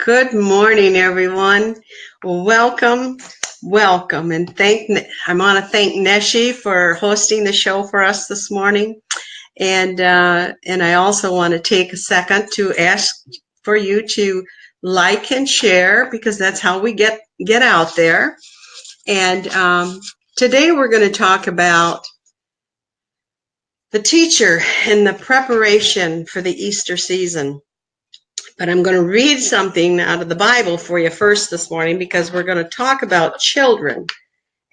Good morning, everyone. Welcome, welcome, and I want to thank Neshi for hosting the show for us this morning, and I also want to take a second to ask for you to like and share because that's how we get out there. And today we're going to talk about the teacher and the preparation for the Easter season. But I'm going to read something out of the Bible for you first this morning because we're going to talk about children.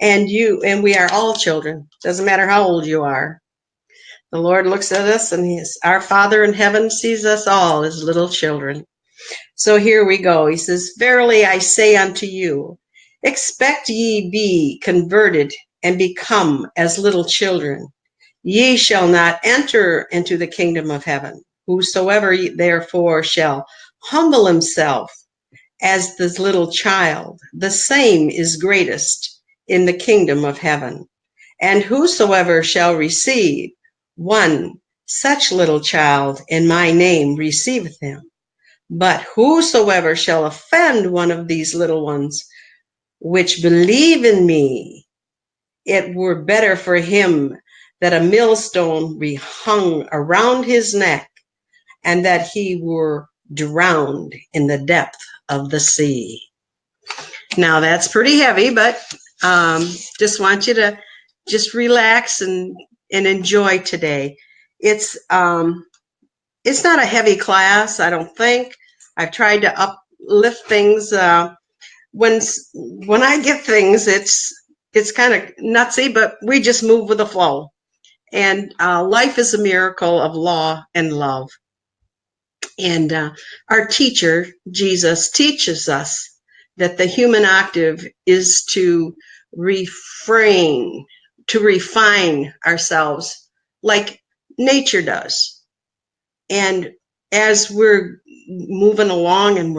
And we are all children. Doesn't matter how old you are. The Lord looks at us and our Father in heaven sees us all as little children. So here we go. He says, "Verily I say unto you, expect ye be converted and become as little children. Ye shall not enter into the kingdom of heaven. Whosoever therefore shall humble himself as this little child, the same is greatest in the kingdom of heaven. And whosoever shall receive one such little child in my name receiveth him. But whosoever shall offend one of these little ones which believe in me, it were better for him that a millstone be hung around his neck, and that he were drowned in the depth of the sea." Now that's pretty heavy, but just want you to just relax and enjoy today. It's not a heavy class, I don't think. I've tried to uplift things. When I get things, it's kind of nutsy, but we just move with the flow. And life is a miracle of law and love. And our teacher, Jesus, teaches us that the human octave is to refine ourselves like nature does. And as we're moving along and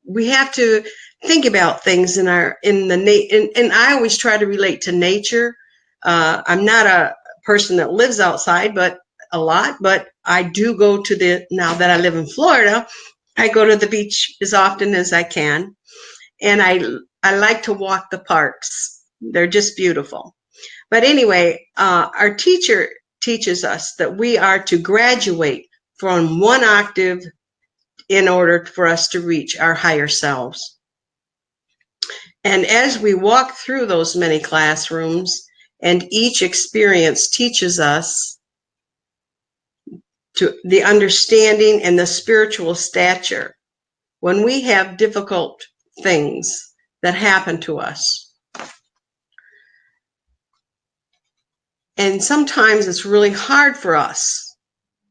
we have to think about things and I always try to relate to nature. I'm not a person that lives outside, but I do go now that I live in Florida, I go to the beach as often as I can. And I like to walk the parks. They're just beautiful. But anyway, our teacher teaches us that we are to graduate from one octave in order for us to reach our higher selves. And as we walk through those many classrooms, and each experience teaches us to the understanding and the spiritual stature when we have difficult things that happen to us. And sometimes it's really hard for us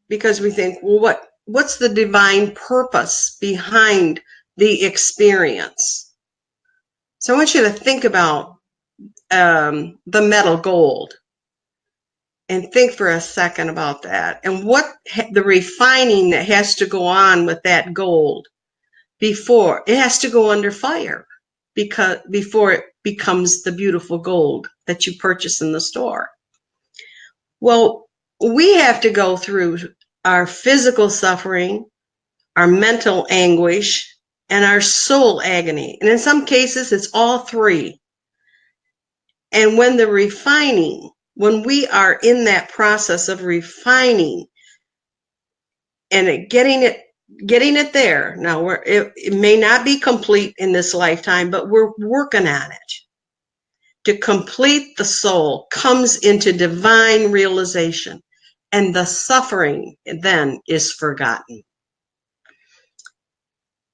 because we think, well, what's the divine purpose behind the experience? So I want you to think about the metal gold. And think for a second about that and what the refining that has to go on with that gold before it has to go under fire before it becomes the beautiful gold that you purchase in the store. Well, we have to go through our physical suffering, our mental anguish, and our soul agony. And in some cases, it's all three. And when we are in that process of refining and getting it there. Now it may not be complete in this lifetime, but we're working on it. To complete, the soul comes into divine realization, and the suffering then is forgotten.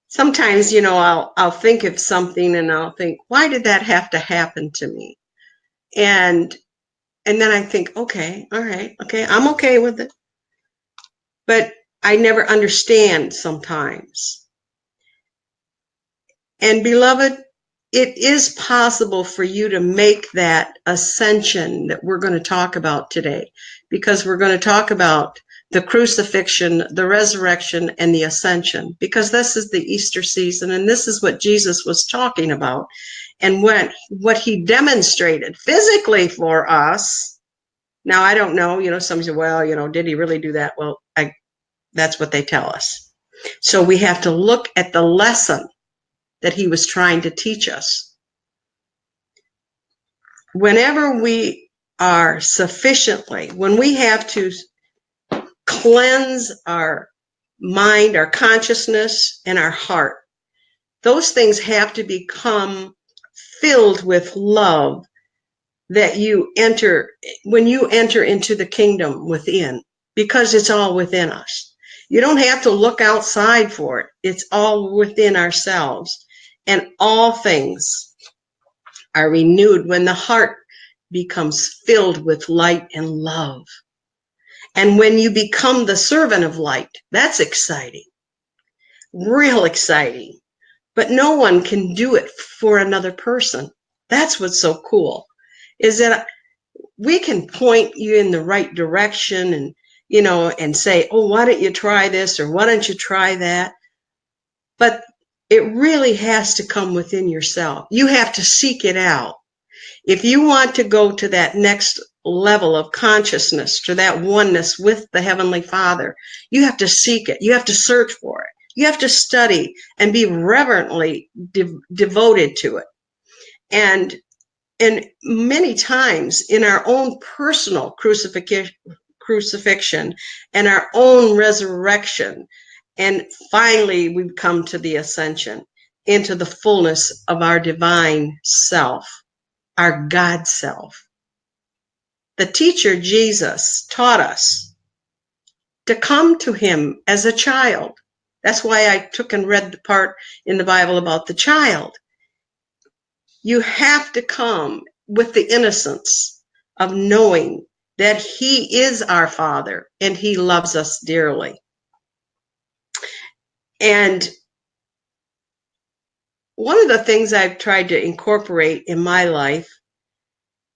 Sometimes, I'll think of something and I'll think, why did that have to happen to me? And then I think, okay, all right, okay, I'm okay with it. But I never understand sometimes. And beloved, it is possible for you to make that ascension that we're going to talk about today, because we're going to talk about the crucifixion, the resurrection, and the ascension, because this is the Easter season, and this is what Jesus was talking about. And what he demonstrated physically for us. Now, I don't know, some say, well, did he really do that? Well, that's what they tell us. So we have to look at the lesson that he was trying to teach us. Whenever we are sufficiently, when we have to cleanse our mind, our consciousness, and our heart, those things have to become filled with love that you enter, when you enter into the kingdom within, because it's all within us. You don't have to look outside for it. It's all within ourselves. And all things are renewed when the heart becomes filled with light and love. And when you become the servant of light, that's exciting, real exciting. But no one can do it for another person. That's what's so cool, is that we can point you in the right direction and, and say, oh, why don't you try this or why don't you try that? But it really has to come within yourself. You have to seek it out. If you want to go to that next level of consciousness, to that oneness with the Heavenly Father, you have to seek it. You have to search for it. You have to study and be reverently devoted to it. And many times in our own personal crucifixion and our own resurrection, and finally we come to the ascension into the fullness of our divine self, our God self. The teacher Jesus taught us to come to him as a child. That's why I took and read the part in the Bible about the child. You have to come with the innocence of knowing that he is our Father and he loves us dearly. And one of the things I've tried to incorporate in my life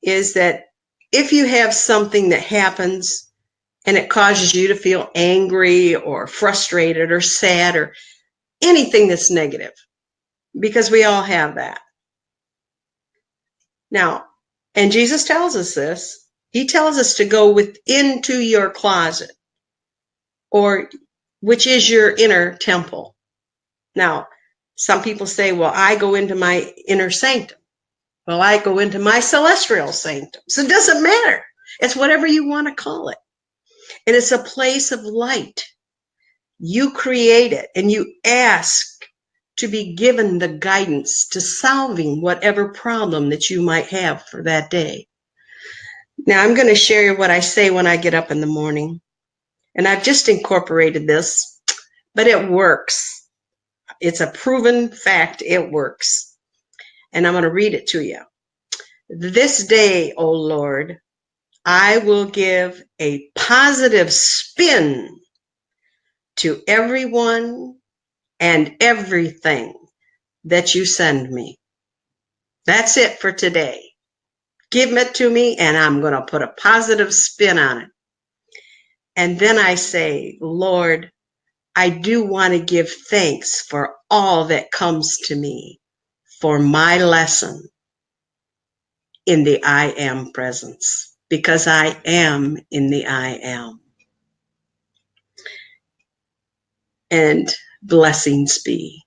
is that if you have something that happens and it causes you to feel angry or frustrated or sad or anything that's negative, because we all have that. Now, and Jesus tells us this. He tells us to go into your closet, or which is your inner temple. Now, some people say, well, I go into my inner sanctum. Well, I go into my celestial sanctum. So it doesn't matter. It's whatever you want to call it. And it's a place of light. You create it and you ask to be given the guidance to solving whatever problem that you might have for that day. Now, I'm going to share what I say when I get up in the morning. And I've just incorporated this, but it works. It's a proven fact. It works. And I'm going to read it to you. This day, O Lord, I will give a positive spin to everyone and everything that you send me. That's it for today. Give it to me and I'm going to put a positive spin on it. And then I say, Lord, I do want to give thanks for all that comes to me, for my lesson in the I am presence, because I am in the I am. And blessings be.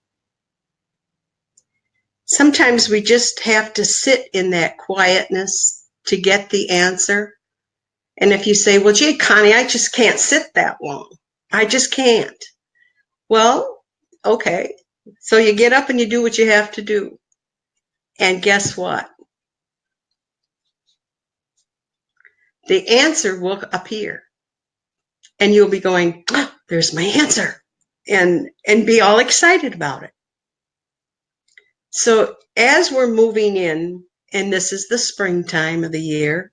Sometimes we just have to sit in that quietness to get the answer. And if you say, well, gee, Connie, I just can't sit that long. I just can't. Well, okay. So you get up and you do what you have to do. And guess what? The answer will appear. And you'll be going, oh, there's my answer. And be all excited about it. So as we're moving in, and this is the springtime of the year,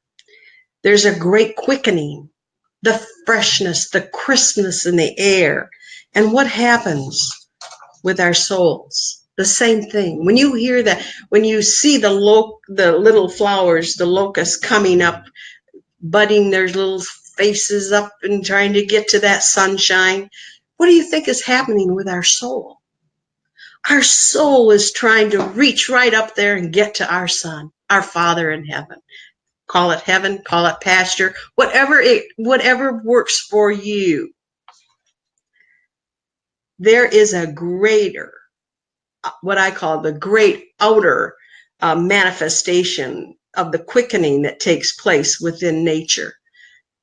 there's a great quickening, the freshness, the crispness in the air. And what happens with our souls? The same thing. When you hear that, when you see the little flowers, the locusts coming up, budding their little faces up and trying to get to that sunshine, what do you think is happening with our soul? Our soul is trying to reach right up there and get to our Son, our Father in heaven. Call it heaven, call it pasture, whatever works for you. there is a greater, what I call the great outer manifestation of the quickening that takes place within nature.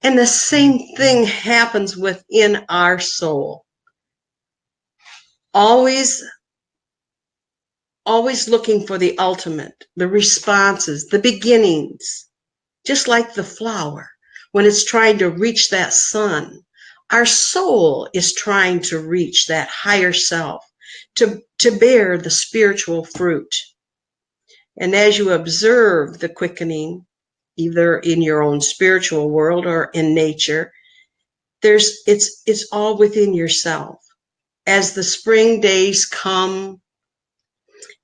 And the same thing happens within our soul. Always looking for the ultimate, the responses, the beginnings, just like the flower when it's trying to reach that sun. Our soul is trying to reach that higher self, to bear the spiritual fruit. And as you observe the quickening, either in your own spiritual world or in nature, it's all within yourself. As the spring days come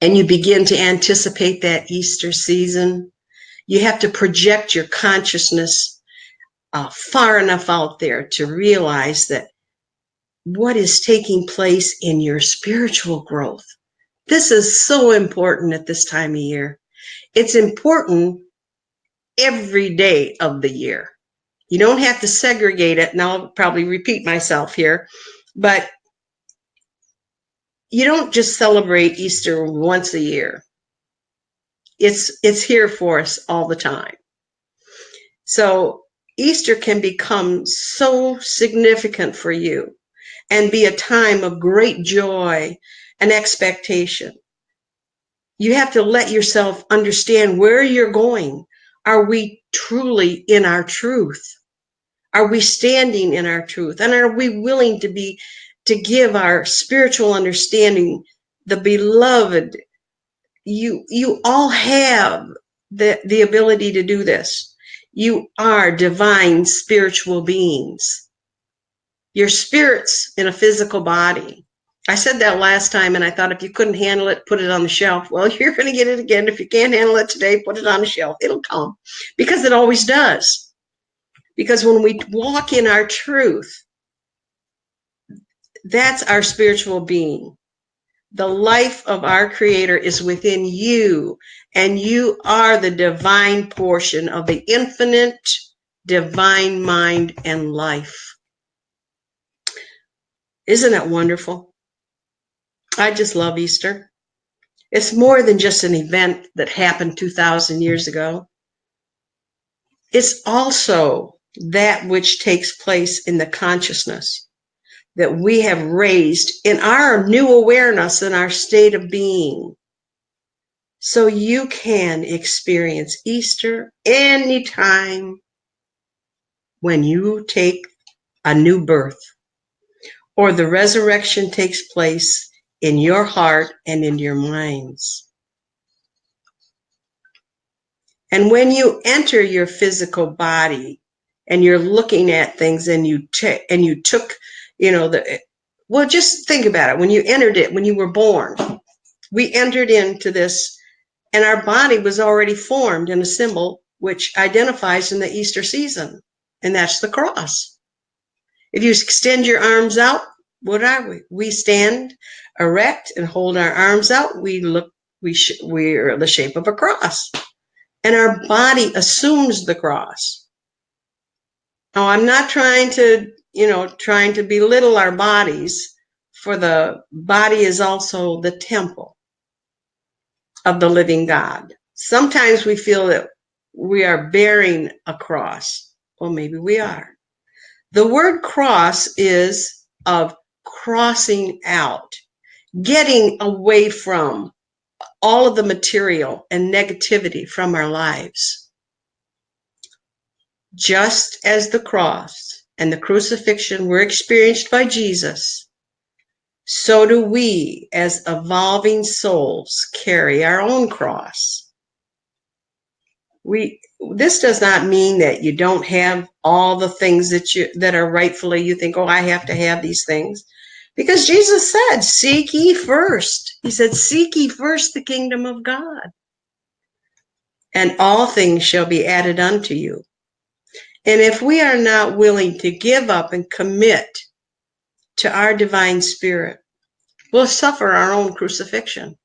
and you begin to anticipate that Easter season, you have to project your consciousness far enough out there to realize that what is taking place in your spiritual growth. This is so important at this time of year. It's important every day of the year. You don't have to segregate it, and I'll probably repeat myself here, but you don't just celebrate Easter once a year. It's here for us all the time. So Easter can become so significant for you and be a time of great joy and expectation. You have to let yourself understand where you're going. Are we truly in our truth? Are we standing in our truth? And are we willing to give our spiritual understanding, the beloved? You all have the ability to do this. You are divine spiritual beings. Your spirit's in a physical body. I said that last time, and I thought if you couldn't handle it, put it on the shelf. Well, you're going to get it again. If you can't handle it today, put it on the shelf. It'll come, because it always does. Because when we walk in our truth, that's our spiritual being. The life of our Creator is within you, and you are the divine portion of the infinite divine mind and life. Isn't it wonderful? I just love Easter. It's more than just an event that happened 2,000 years ago. It's also that which takes place in the consciousness that we have raised in our new awareness and our state of being. So you can experience Easter anytime when you take a new birth, or the resurrection takes place in your heart and in your minds. And when you enter your physical body and you're looking at things and you took, just think about it. When you entered it, when you were born, we entered into this, and our body was already formed in a symbol which identifies in the Easter season, and that's the cross. If you extend your arms out, what are we? We stand erect and hold our arms out. We're the shape of a cross. And our body assumes the cross. Now, I'm not trying to belittle our bodies, for the body is also the temple of the living God. Sometimes we feel that we are bearing a cross. Well, maybe we are. The word cross is of crossing out, getting away from all of the material and negativity from our lives. Just as the cross and the crucifixion were experienced by Jesus, so do we as evolving souls carry our own cross. This does not mean that you don't have all the things that are rightfully, you think, oh, I have to have these things. Because Jesus said, seek ye first. He said, seek ye first the kingdom of God, and all things shall be added unto you. And if we are not willing to give up and commit to our divine spirit, we'll suffer our own crucifixion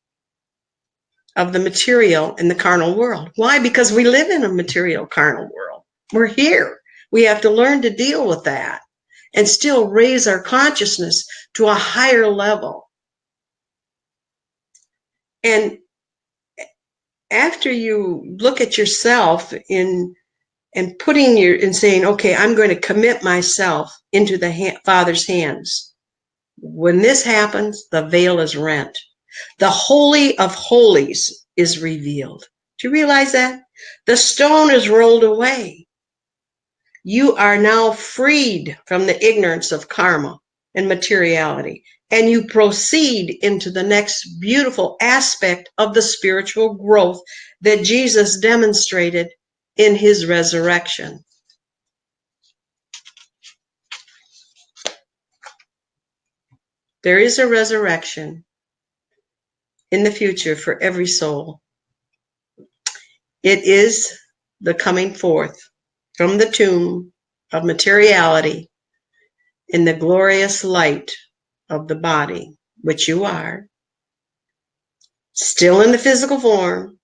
of the material and the carnal world. Why? Because we live in a material carnal world. We're here. We have to learn to deal with that and still raise our consciousness to a higher level. And after you look at yourself and putting and saying, okay, I'm going to commit myself into the Father's hands. When this happens, the veil is rent. The Holy of Holies is revealed. Do you realize that? The stone is rolled away. You are now freed from the ignorance of karma and materiality, and you proceed into the next beautiful aspect of the spiritual growth that Jesus demonstrated in his resurrection. There is a resurrection in the future for every soul. It is the coming forth from the tomb of materiality in the glorious light of the body, which you are, still in the physical form,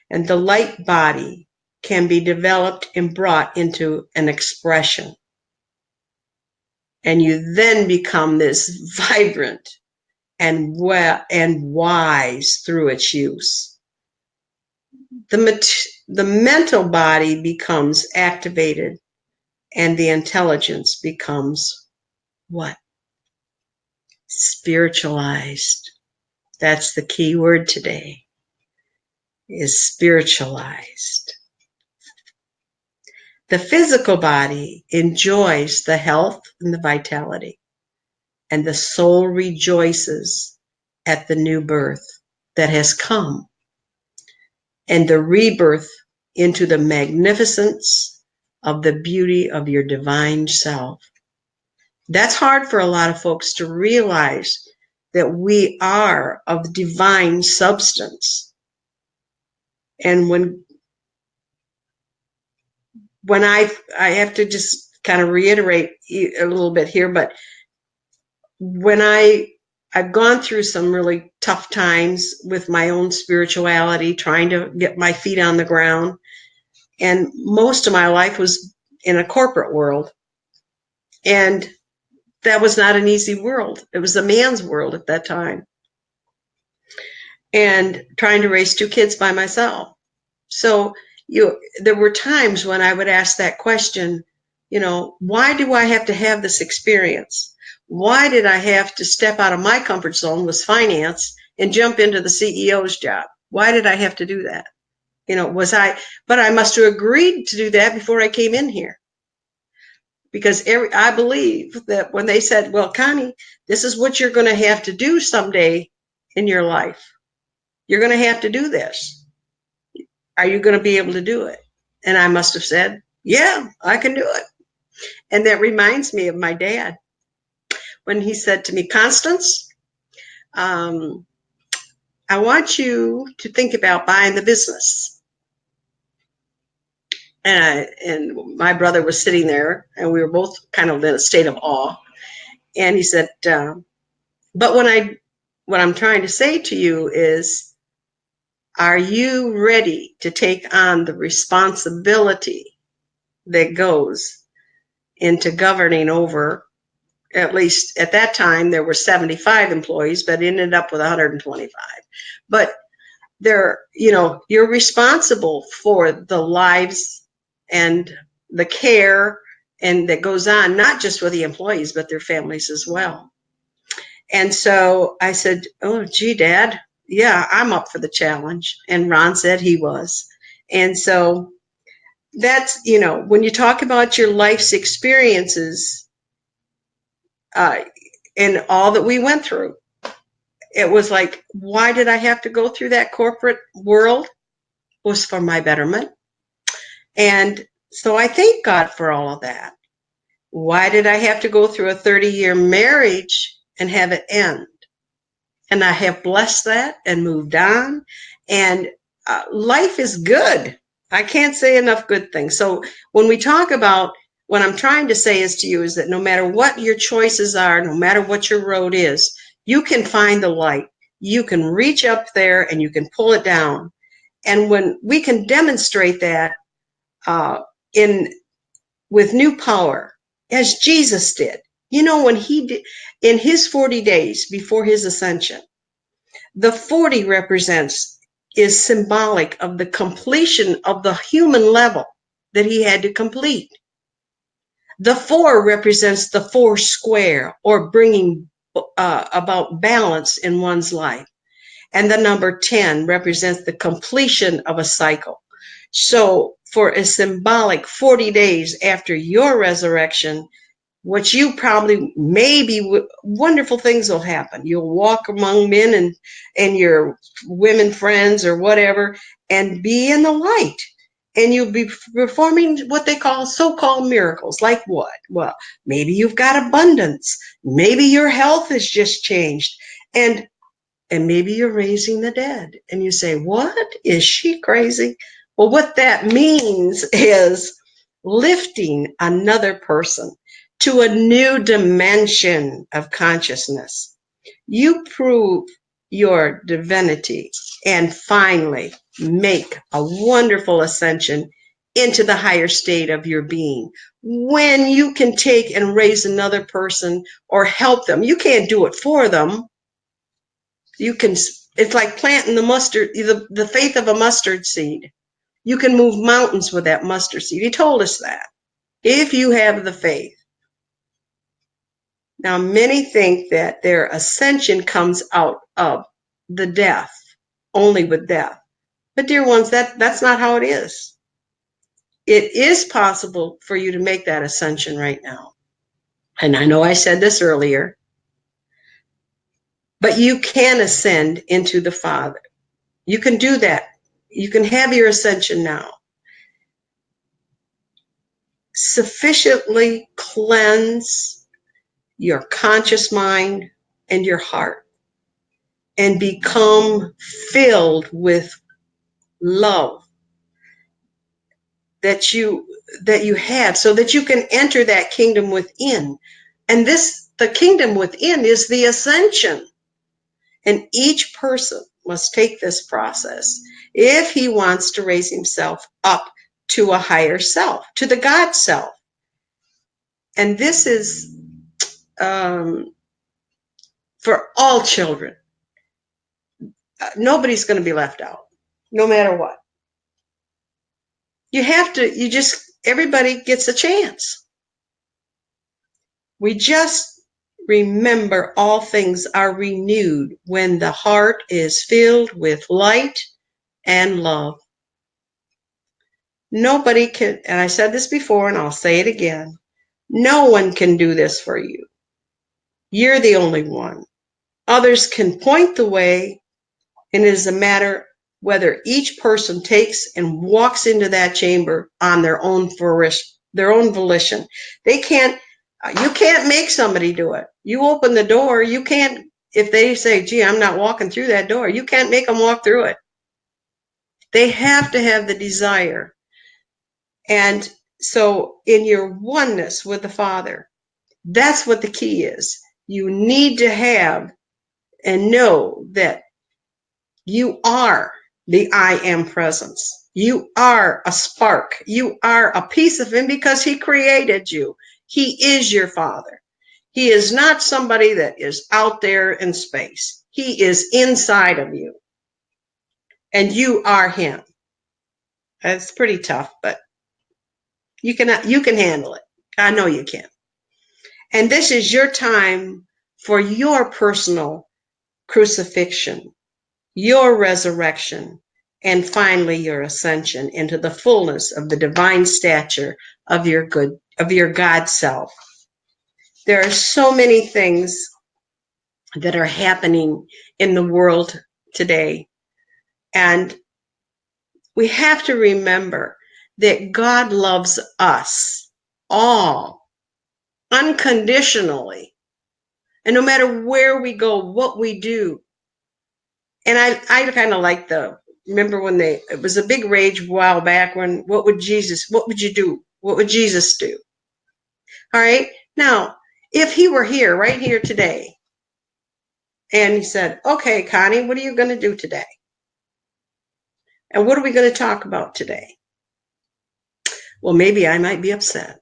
and the light body can be developed and brought into an expression. And you then become this vibrant and wise through its use. The mental body becomes activated, and the intelligence becomes what? Spiritualized. That's the key word today, is spiritualized. The physical body enjoys the health and the vitality, and the soul rejoices at the new birth that has come, and the rebirth into the magnificence of the beauty of your divine self. That's hard for a lot of folks to realize, that we are of divine substance. And when I have to just kind of reiterate a little bit here, but when I've gone through some really tough times with my own spirituality, trying to get my feet on the ground. And most of my life was in a corporate world. And that was not an easy world. It was a man's world at that time. And trying to raise 2 kids by myself. So there were times when I would ask that question, why do I have to have this experience? Why did I have to step out of my comfort zone with finance and jump into the CEO's job? Why did I have to do that? But I must have agreed to do that before I came in here. Because I believe that when they said, well, Connie, this is what you're going to have to do someday in your life. You're going to have to do this. Are you going to be able to do it? And I must have said, yeah, I can do it. And that reminds me of my dad. When he said to me, Constance, I want you to think about buying the business. And my brother was sitting there, and we were both kind of in a state of awe. And he said, but what I'm trying to say to you is, are you ready to take on the responsibility that goes into governing over, at least at that time, there were 75 employees, but ended up with 125. But you're responsible for the lives and the care and that goes on, not just with the employees, but their families as well. And so I said, oh, gee, Dad, yeah, I'm up for the challenge. And Ron said he was. And so that's, when you talk about your life's experiences, and all that we went through, it was like, why did I have to go through that corporate world? It was for my betterment. And so I thank God for all of that. Why did I have to go through a 30-year marriage and have it end? And I have blessed that and moved on. And life is good. I can't say enough good things. So when we talk about, what I'm trying to say is to you is that no matter what your choices are, no matter what your road is, you can find the light. You can reach up there and you can pull it down. And when we can demonstrate that with new power, as Jesus did. You know, when he did in his 40 days before his ascension, the 40 is symbolic of the completion of the human level that he had to complete. The 4 represents the 4 square, or bringing about balance in one's life. And the number 10 represents the completion of a cycle. So for a symbolic 40 days after your resurrection, what you probably, maybe wonderful things will happen. You'll walk among men and your women friends or whatever, and be in the light. And you'll be performing what they call so-called miracles. Like what? Well, maybe you've got abundance. Maybe your health has just changed. And maybe you're raising the dead. And you say, what? Is she crazy? Well, what that means is lifting another person to a new dimension of consciousness. You prove your divinity and finally make a wonderful ascension into the higher state of your being. When you can take and raise another person or help them, you can't do it for them. You can, it's like planting the faith of a mustard seed. You can move mountains with that mustard seed. He told us that. If you have the faith. Now, many think that their ascension comes out of the death, only with death. But dear ones, that's not how it is. It is possible for you to make that ascension right now. And I know I said this earlier, but you can ascend into the Father. You can do that. You can have your ascension now. Sufficiently cleanse your conscious mind and your heart and become filled with love that you have, so that you can enter that kingdom within. And the kingdom within is the ascension. And each person must take this process if he wants to raise himself up to a higher self, to the God self. And this is for all children. Nobody's going to be left out, no matter what. Everybody gets a chance. We just remember all things are renewed when the heart is filled with light and love. Nobody can, and I said this before and I'll say it again, no one can do this for you. You're the only one. Others can point the way, and it is a matter whether each person takes and walks into that chamber on their own volition. You can't make somebody do it. You open the door, you can't, if they say, gee, I'm not walking through that door, you can't make them walk through it. They have to have the desire. And so in your oneness with the Father, that's what the key is. You need to have and know that you are the I am presence. You are a spark. You are a piece of him because he created you. He is your Father. He is not somebody that is out there in space. He is inside of you. And you are him. That's pretty tough, but you can handle it. I know you can. And this is your time for your personal crucifixion, your resurrection, and finally your ascension into the fullness of the divine stature of your God self. There are so many things that are happening in the world today, and we have to remember that God loves us all unconditionally, and no matter where we go, what we do. And I kind of like remember when it was a big rage a while back when, what would you do? What would Jesus do? All right. Now, if he were here, right here today, and he said, okay, Connie, what are you going to do today? And what are we going to talk about today? Well, maybe I might be upset.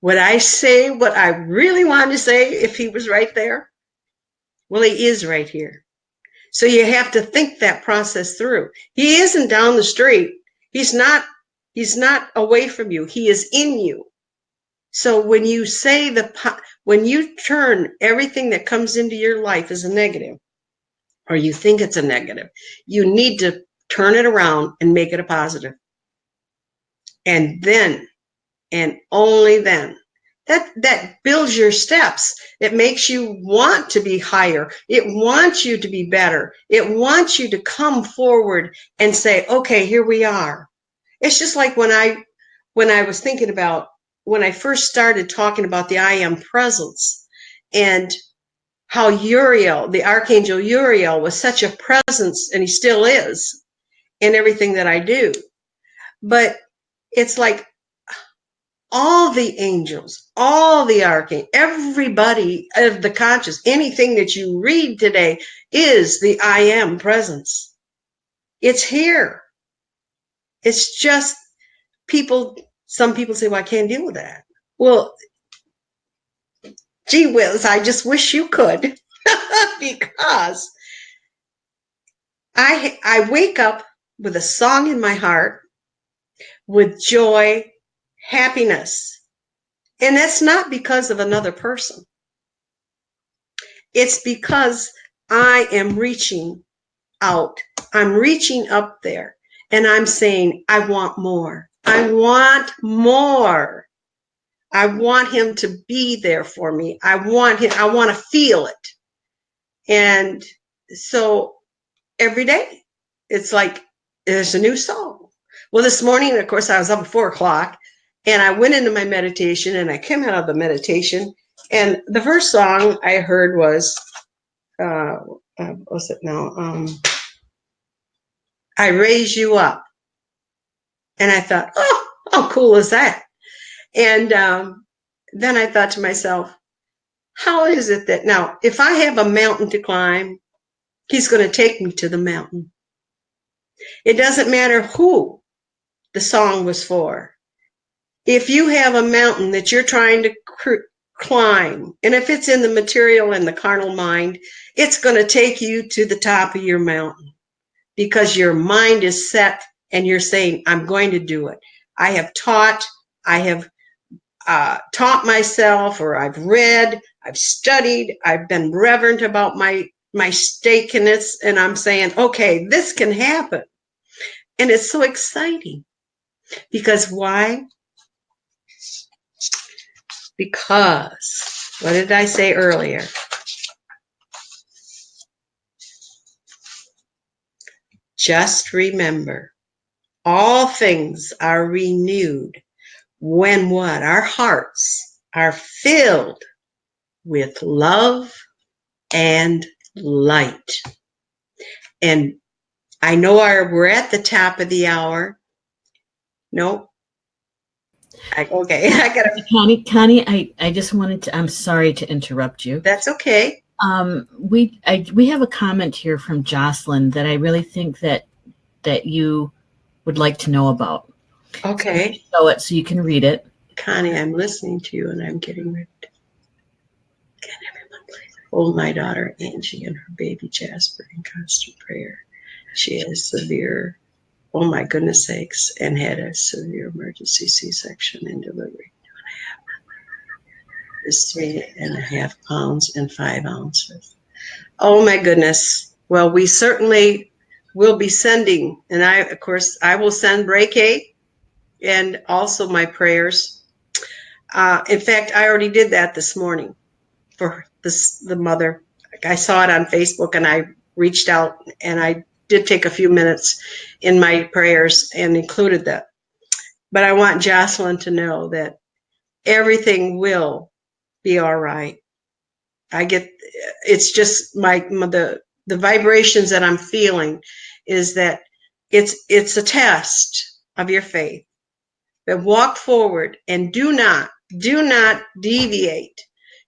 Would I say what I really wanted to say if he was right there? Well, he is right here. So you have to think that process through. He isn't down the street. He's not away from you. He is in you. So when you say when you turn everything that comes into your life as a negative, or you think it's a negative, you need to turn it around and make it a positive. And then, and only then, that builds your steps. It makes you want to be higher. It wants you to be better. It wants you to come forward and say, okay, here we are. It's just like when I was thinking about when I first started talking about the I am presence, and how Uriel, the Archangel Uriel, was such a presence, and he still is, in everything that I do. But it's like all the angels, all the archangels, everybody of the conscious, anything that you read today is the I am presence. It's here. It's just some people say, well, I can't deal with that. Well, gee whiz, I just wish you could. Because I wake up with a song in my heart, with joy, happiness. And that's not because of another person. It's because I am reaching out. I'm reaching up there, and I'm saying, I want more. I want more. I want him to be there for me. I want to feel it. And so every day, it's like there's a new song. Well, this morning, of course, I was up at 4:00, and I went into my meditation, and I came out of the meditation, and the first song I heard was, what's it now? I Raise You Up. And I thought, oh, how cool is that? And then I thought to myself, how is it that now, if I have a mountain to climb, he's going to take me to the mountain. It doesn't matter who the song was for. If you have a mountain that you're trying to climb, and if it's in the material and the carnal mind, it's going to take you to the top of your mountain, because your mind is set and you're saying, I'm going to do it. I have taught myself, or I've read, I've studied, I've been reverent about my stakeness, and I'm saying, okay, this can happen. And it's so exciting. Because why? Because, what did I say earlier? Just remember, all things are renewed when what? Our hearts are filled with love and light. And I know we're at the top of the hour. No? Okay, I gotta. Connie, I just wanted to, I'm sorry to interrupt you. That's okay. We have a comment here from Jocelyn that I really think that you would like to know about. Okay. So you can read it. Connie, I'm listening to you, and I'm getting ready to. Can everyone please hold my daughter Angie and her baby Jasper in constant prayer? She has severe, oh my goodness sakes, and had a severe emergency C-section and delivery. Is 3.5 pounds and 5 ounces. Oh my goodness. Well, we certainly will be sending, and of course, I will send Reiki and also my prayers. In fact, I already did that this morning for the mother. I saw it on Facebook, and I reached out, and I did take a few minutes in my prayers and included that. But I want Jocelyn to know that everything will be all right. It's just the vibrations that I'm feeling is that it's a test of your faith. But walk forward and do not deviate.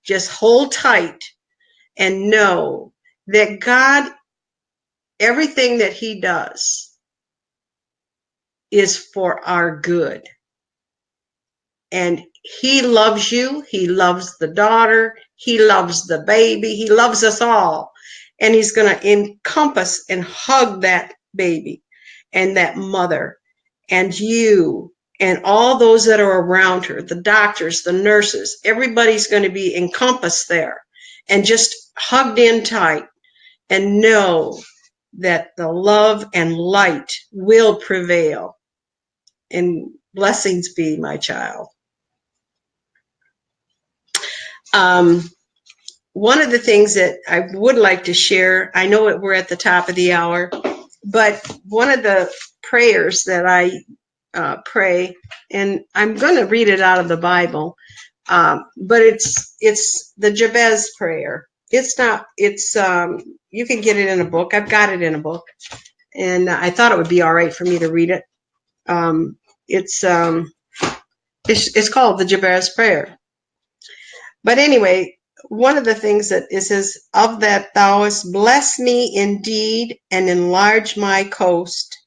Just hold tight and know that God, everything that he does is for our good. And he loves you. He loves the daughter. He loves the baby. He loves us all. And he's going to encompass and hug that baby and that mother and you and all those that are around her, the doctors, the nurses. Everybody's going to be encompassed there and just hugged in tight, and know that the love and light will prevail. And blessings be, my child. One of the things that I would like to share, I know we're at the top of the hour, but one of the prayers that I pray, and I'm going to read it out of the Bible, but it's the Jabez prayer. It's not, it's, you can get it in a book. I've got it in a book, and I thought it would be all right for me to read it. It's called the Jabez prayer. But anyway, one of the things that it says, of that thou hast blessed me indeed and enlarged my coast,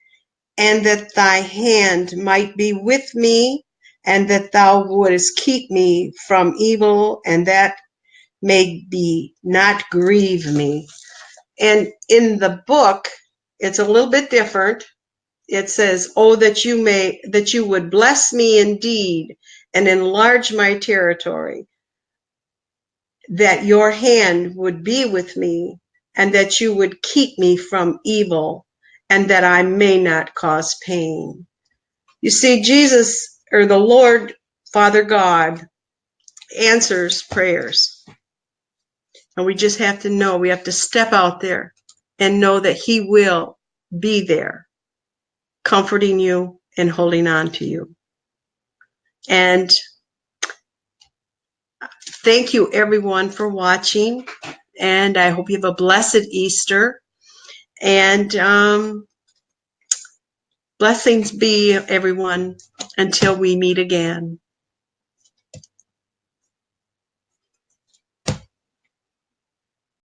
and that thy hand might be with me, and that thou wouldest keep me from evil, and that may be not grieve me. And in the book, it's a little bit different. It says, oh, that you would bless me indeed and enlarge my territory, that your hand would be with me, and that you would keep me from evil, and that I may not cause pain. You see, Jesus, or the Lord, Father God, answers prayers. And we just have to know, we have to step out there and know that he will be there, comforting you and holding on to you. And thank you, everyone, for watching. And I hope you have a blessed Easter. And blessings be, everyone, until we meet again.